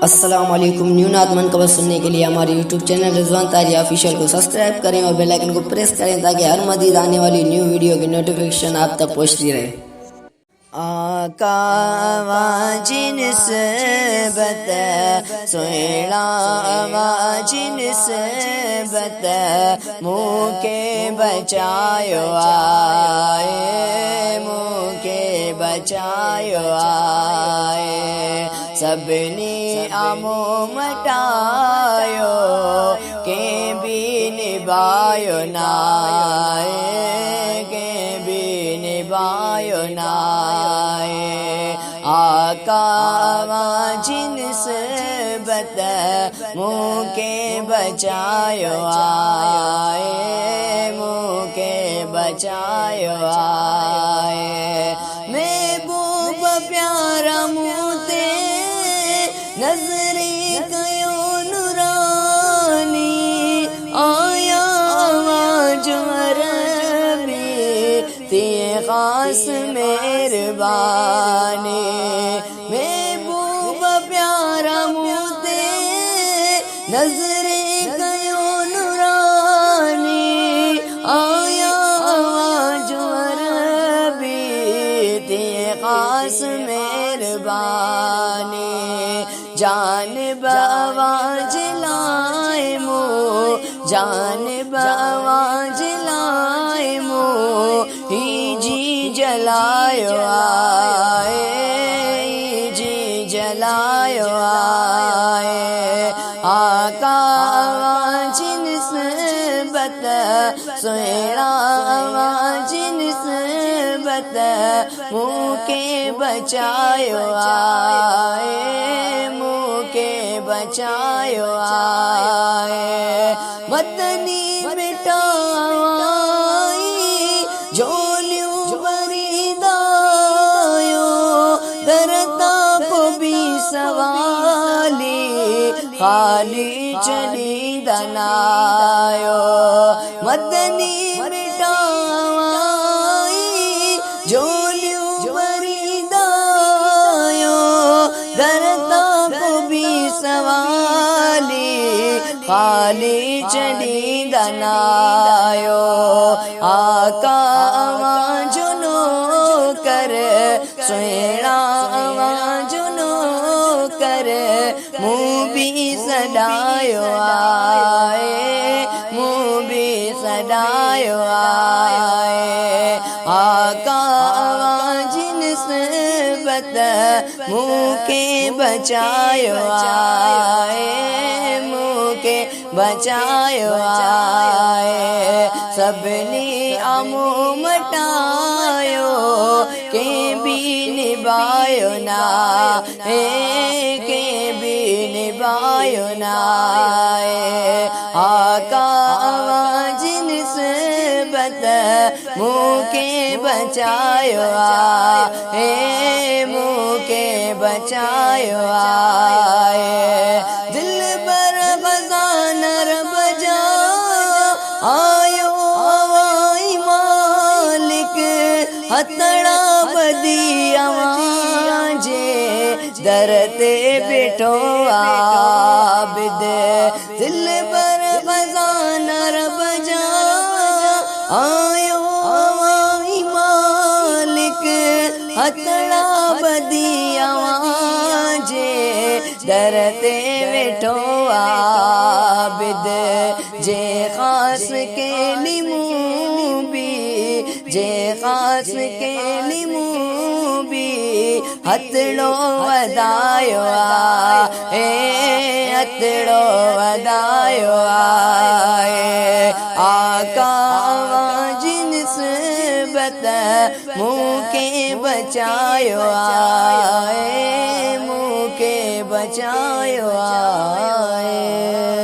السلام علیکم۔ نیو نعت منقبت سننے کے لیے ہمارے YouTube channel Rizwan Tahiri official کو سبسکرائب کریں اور بیل آئیکن کو پریس کریں تاکہ ہر مزید آنے والی نیو ویڈیو کی نوٹیفیکیشن آپ تک پہنچتی رہے۔ آقا واجن سبت سویڑا واجن سبت منہ کے بچایو آئے، منہ کے بچایو آئے، سبنی آمو مٹایو کہ بھی نبایو نائے، کہ بھی نبایو نائے۔ آقا واجن سبت منہ کے بچایو آئے، منہ کے بچایو آئے۔ محبوب پیارا موتے نظری کیوں نورانی، آیا آواز عربی تی خاص مہربانی۔ محبوب پیارا موتے نظری کیوں نورانی، آیا آواز عربی تی خاص مہربانی۔ جانب آواز لائے منہ، جانب آواز لائے منہ، ہی جی جلایو آئے، ہی جی جلایو آئے۔ آقا واجن سبت سویڑا واجن سبت منہ کے بچایو آئے، منہ کے بچایو آئے۔ مدنی مٹائی جولیوں بریدایو، درتا کو بھی سوالی خالی چلی دنایو۔ مدنی مٹائی جولیوں بریدایو، درتا کو بھی سوالی خالی چلی دنایو۔ آقا واجنو کر سویڑا واجنو کر منہ بھی سڈایو آئے، منہ بھی سڈایو آئے۔ آقا واجن سبت منہ کے بچایو آئے، منہ کے بچایو آئے۔ سبنی آمو مٹایو کہ بھی نبایو نائے، کہ بھی نبایو نائے۔ آقا واجن سبت منہ کے بچایو آئے، منہ کے بچایو آئے۔ دل بر خزانہ بجا آیو آوائی مالک، ہتڑا بدی آوانجے درتے بیٹھو عابد۔ دل پر خزانہ بجا آیو آوائی مالک، ہتڑا بدی آوانجے درتے بیٹھو عابد۔ جے خاص کے لیموں بھی، جے خاص کے لیموں بھی، ہتڑو ودایو آئے، ہتڑو ودایو آئے۔ آقا واجن سبت منہ کے بچایو آئے، منہ کے بچایو آئے۔